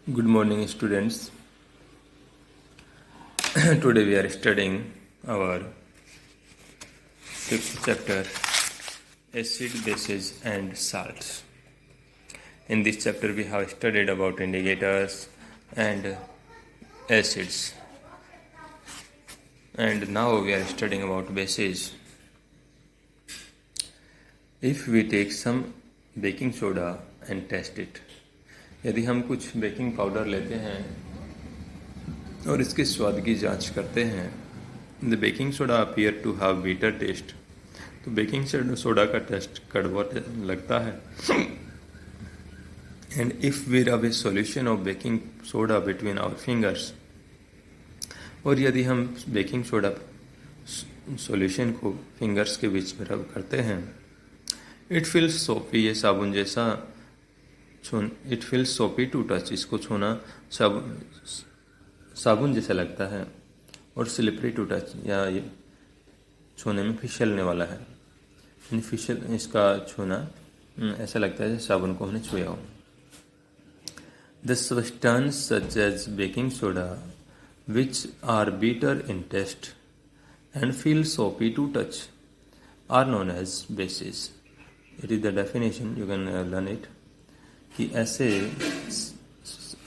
Good morning, students. Today we are studying our fifth chapter, acid, bases, and salts. In this chapter, we have studied about indicators and acids, and now we are studying about bases. If we take some baking soda and test it, यदि हम कुछ baking powder लेते हैं और इसके स्वाद की जांच करते हैं, the baking soda appear to have bitter taste, तो बेकिंग सोडा का टेस्ट कड़वा लगता है. And if we rub a solution of baking soda between our fingers, और यदि हम बेकिंग सोडा सॉल्यूशन को फिंगर्स के बीच में रब करते हैं, इट फील्स सोपी, ये साबुन जैसा इट फील्स सोपी टू टच, इसको छूना साबुन जैसा लगता है, और स्लिपरी टू टच, या ये छूने में फिसलने वाला है. इसका छूना ऐसा लगता है जैसे साबुन को हमने छुआ हो. The substance such as baking soda which are bitter in taste and feel soapy to touch are known as bases. It is the definition, you can learn it. कि ऐसे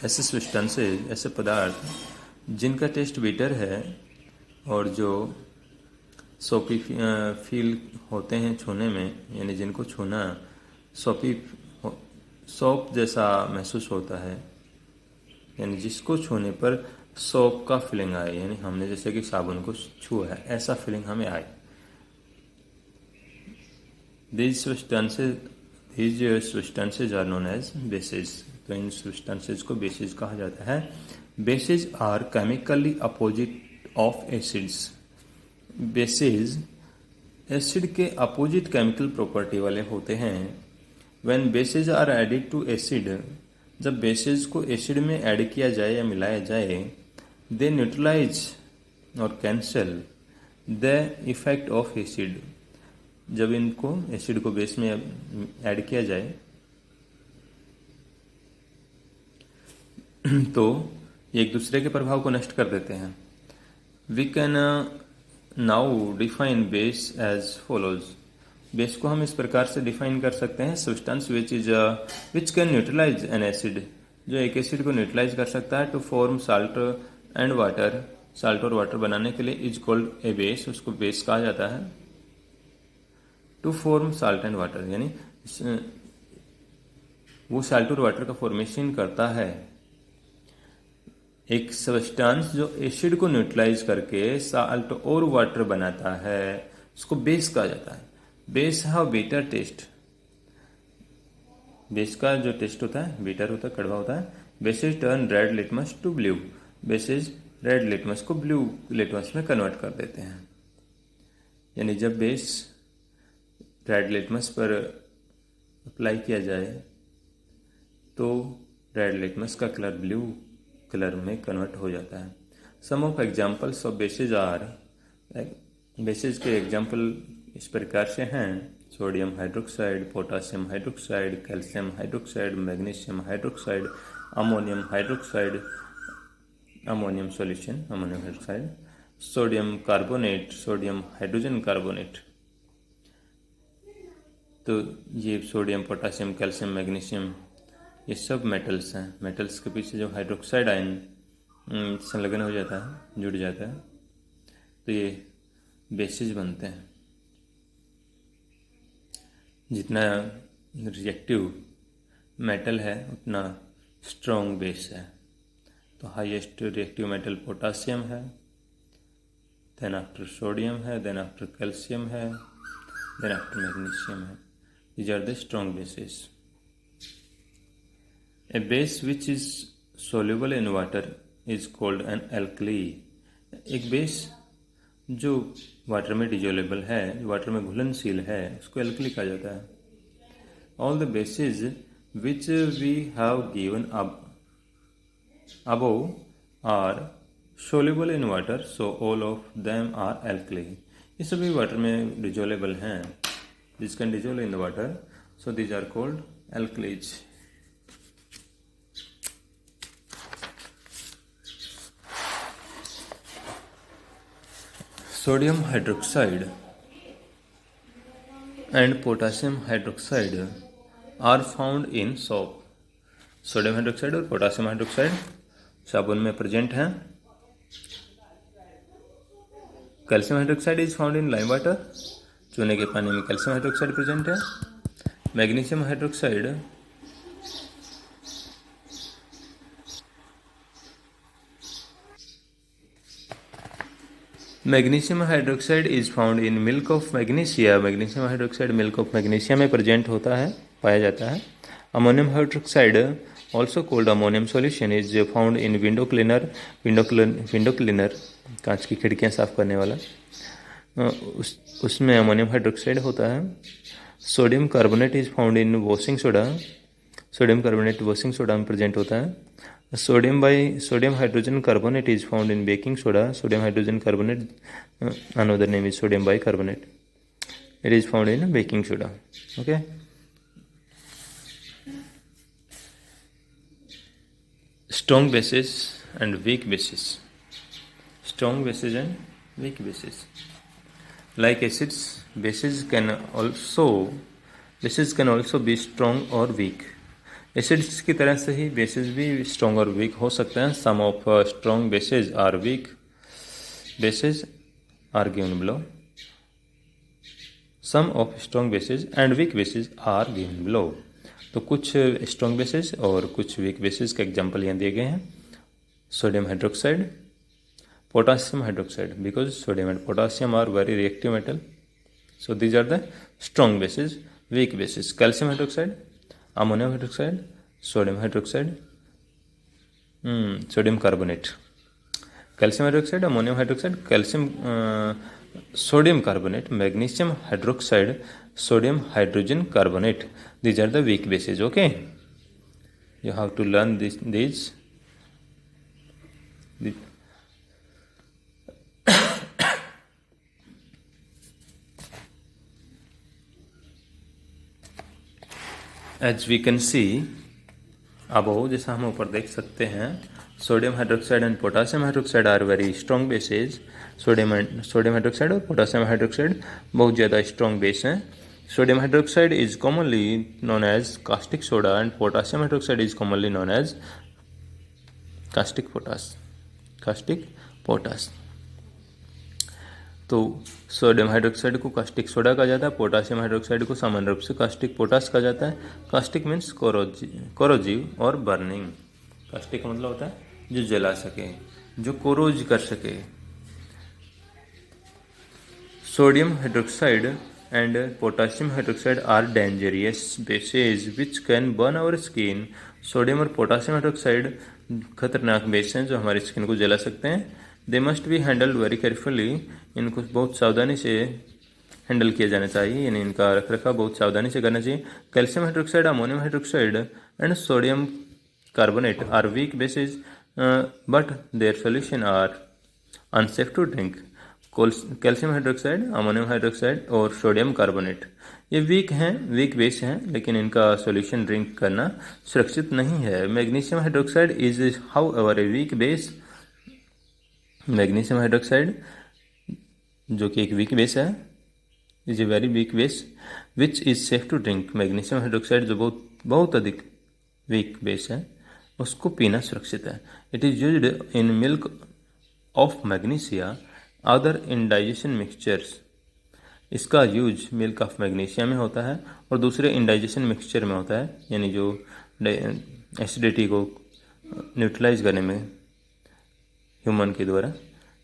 सब्सटेंसेस, ऐसे पदार्थ जिनका टेस्ट बीटर है और जो सोपी feel होते हैं छूने में, यानी जिनको छूना सोप जैसा महसूस होता है, यानी जिसको छूने पर सोप का फीलिंग आए, यानी हमने जैसे कि साबुन को छुआ है ऐसा फीलिंग हमें आए. These substances are known as bases. तो इन substances को bases कहा जाता है. Bases are chemically opposite of acids. Bases acid के opposite chemical property वाले होते हैं. When bases are added to acid, जब bases को acid में add किया जाए या मिलाया जाए, they neutralize और cancel the effect of acid. जब इनको एसिड को बेस में ऐड किया जाए तो ये एक दूसरे के प्रभाव को नष्ट कर देते हैं. We can now define base as follows. Base को हम इस प्रकार से डिफाइन कर सकते हैं. Substance which can neutralise an acid, जो एक एसिड को न्यूट्रलाइज कर सकता है to form salt and water. Salt और वाटर बनाने के लिए इज कॉल्ड ए बेस, उसको बेस कहा जाता है. To form salt and water, यानी वो साल्ट और वाटर का फॉर्मेशन करता है. एक सब्सटेंस जो एसिड को न्यूट्रलाइज करके साल्ट और वाटर बनाता है, उसको बेस कहा जाता है. Base have bitter taste. Base का जो टेस्ट होता है बीटर होता है, कड़वा होता है. Bases turn red litmus to blue. Bases red litmus को ब्लू लिटमस में कन्वर्ट कर देते हैं. यानी जब बेस रेड लिटमस पर अप्लाई किया जाए तो रेड लिटमस का कलर ब्लू कलर में कन्वर्ट हो जाता है. Some of examples of bases are, bases के एग्जाम्पल इस प्रकार से हैं: sodium hydroxide, potassium hydroxide, calcium hydroxide, magnesium hydroxide, ammonium hydroxide, ammonium solution, ammonium hydroxide, sodium carbonate, sodium hydrogen carbonate. तो ये सोडियम, पोटासियम, कैल्शियम, मैग्नीशियम, ये सब metals हैं. मेटल्स के पीछे जो हाइड्रोक्साइड आयन संलग्न हो जाता है, जुड़ जाता है, तो ये बेसिस बनते हैं. जितना रिएक्टिव मेटल है उतना स्ट्रॉन्ग बेस है. तो हाईएस्ट रिएक्टिव मेटल पोटासियम है, देन आफ्टर सोडियम है, देन आफ्टर कैल्शियम है, देन आफ्टर मैग्नीशियम है. These are the strong bases. A base which is soluble in water is called an alkali. एक base जो water में डिजोलेबल है, water में घुलनशील है, उसको एल्कली कहा जाता है. All the bases which we have given above are soluble in water, so all of them are alkali. ये सभी वाटर में डिजोलेबल हैं. This can dissolve in the water, so these are called alkalis. Sodium hydroxide and potassium hydroxide are found in soap. Sodium hydroxide और potassium hydroxide साबुन में present हैं. Calcium hydroxide is found in lime water. चूने के पानी में calcium hydroxide present है. Magnesium hydroxide magnesium hydroxide is found in milk of magnesia. Magnesium hydroxide milk of magnesia में प्रेजेंट होता है, पाया जाता है. Ammonium hydroxide also cold ammonium solution is found in window cleaner कांच की खिड़कियां साफ करने वाला, उसमें अमोनियम हाइड्रोक्साइड होता है. Sodium carbonate is found in washing soda. Sodium carbonate washing soda में प्रेजेंट होता है. Sodium hydrogen carbonate is found in baking soda. Sodium hydrogen carbonate, another name is sodium bicarbonate. It is found in baking soda. Okay. Strong bases and weak bases. Strong bases and weak bases. Like acids, bases can also be strong or weak. Acids की तरह से ही bases भी strong और weak हो सकते हैं. Some of strong bases are weak bases are given below. Some of strong bases and weak bases are given below. तो कुछ स्ट्रॉन्ग बेसिस और कुछ वीक बेसिस के एग्जांपल यहाँ दिए गए हैं. Sodium hydroxide, potassium hydroxide, because sodium and potassium are very reactive metal, so these are the strong bases. Weak bases calcium hydroxide, ammonium hydroxide, sodium hydroxide, sodium carbonate. Calcium hydroxide, ammonium hydroxide, calcium sodium carbonate, magnesium hydroxide, sodium hydrogen carbonate. These are the weak bases. Okay, you have to learn these. As we can see above, जैसा हम ऊपर देख सकते हैं, sodium hydroxide and potassium hydroxide are very strong bases. Sodium hydroxide और potassium hydroxide बहुत ज़्यादा strong base हैं. Sodium hydroxide is commonly known as caustic soda and potassium hydroxide is commonly known as caustic potash. तो sodium hydroxide को caustic soda कहा जाता है, potassium hydroxide को सामान्य रूप से कास्टिक पोटास कहा जाता है. कास्टिक मीन्स कोरोजिव और बर्निंग. कास्टिक का मतलब होता है जो जला सके, जो कोरोज कर सके. Sodium hydroxide and potassium hydroxide are dangerous bases which can burn our skin. Sodium और पोटासियम हाइड्रोक्साइड खतरनाक बेस हैं जो हमारी स्किन को जला सकते हैं. They must be handled very carefully. इनको बहुत सावधानी से हैंडल किया जाना चाहिए, यानी इनका रख रखाव बहुत सावधानी से करना चाहिए. Calcium hydroxide, ammonium hydroxide and sodium carbonate are weak bases but their solution are unsafe to drink. Calcium hydroxide, ammonium hydroxide और सोडियम कार्बोनेट ये वीक बेस हैं, लेकिन इनका सॉल्यूशन ड्रिंक करना सुरक्षित नहीं है. Magnesium hydroxide is however a weak base. Magnesium hydroxide जो कि एक वीक बेस है, is a very weak base which is safe to drink. Magnesium hydroxide जो बहुत अधिक वीक बेस है, उसको पीना सुरक्षित है. It is used in milk of magnesia other indigestion mixtures. इसका यूज मिल्क ऑफ मैग्नीशिया में होता है और दूसरे इंडाइजेशन मिक्सचर में होता है, यानी जो एसिडिटी को न्यूट्रलाइज करने में ह्यूमन के द्वारा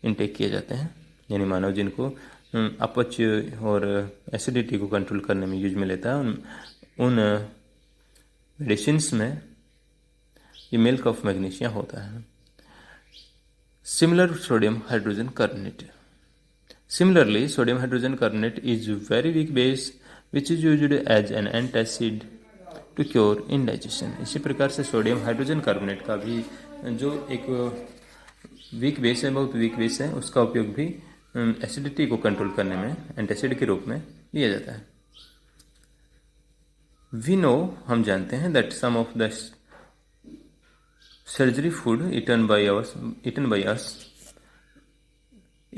इनटेक किए जाते हैं, यानी मानव जिनको अपच और एसिडिटी को कंट्रोल करने में यूज में लेता है, उन मेडिसिन्स में ये मिल्क ऑफ मैग्नीशिया होता है. Similar sodium hydrogen carbonate. Similarly, sodium hydrogen carbonate is very weak base which is used as an antacid to cure indigestion. इसी प्रकार से सोडियम हाइड्रोजन कार्बोनेट का भी जो एक वीक बेस है, बहुत वीक बेस है, उसका उपयोग भी एसिडिटी को कंट्रोल करने में एंटासिड के रूप में लिया जाता है. वी नो, हम जानते हैं, that some of the sugary food eaten by us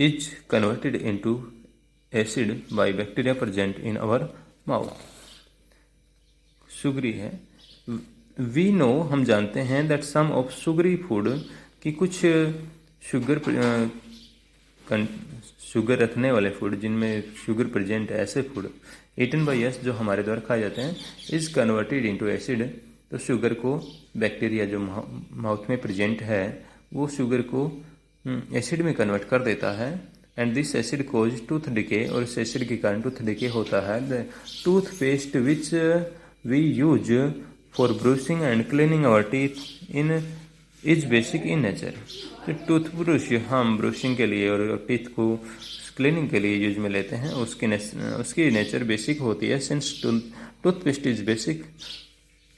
is converted into acid by bacteria present in our mouth. Sugary है. We know, हम जानते हैं, that some of sugary food, कि कुछ शुगर रखने वाले फूड जिनमें शुगर प्रेजेंट है, ऐसे फूड ईटन बाई अस जो हमारे द्वारा खाए जाते हैं, इज कन्वर्टेड इनटू एसिड. तो शुगर को बैक्टीरिया जो माउथ में प्रेजेंट है वो शुगर को एसिड में कन्वर्ट कर देता है. And this acid causes tooth decay, और इस एसिड के कारण टूथ डिके होता है. The toothpaste which we use for brushing and cleaning our teeth in is basic in nature. तो टूथब्रश हम ब्रशिंग के लिए और टीथ को क्लीनिंग के लिए यूज में लेते हैं, उसकी नेचर बेसिक होती है. सिंस टूथपेस्ट इज बेसिक,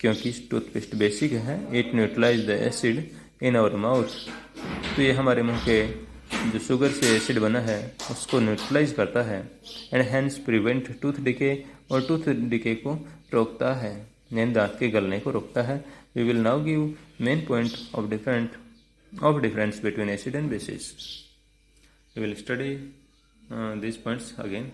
क्योंकि टूथपेस्ट बेसिक है. It neutralize the acid in our mouth. तो ये हमारे मुंह के जो शुगर से एसिड बना है उसको न्यूट्रलाइज करता है. And hence prevent tooth decay, और टूथ डिके को रोकता है, यानी दांत के गलने को रोकता है. We will now give main point of difference between acid and bases. We will study these points again.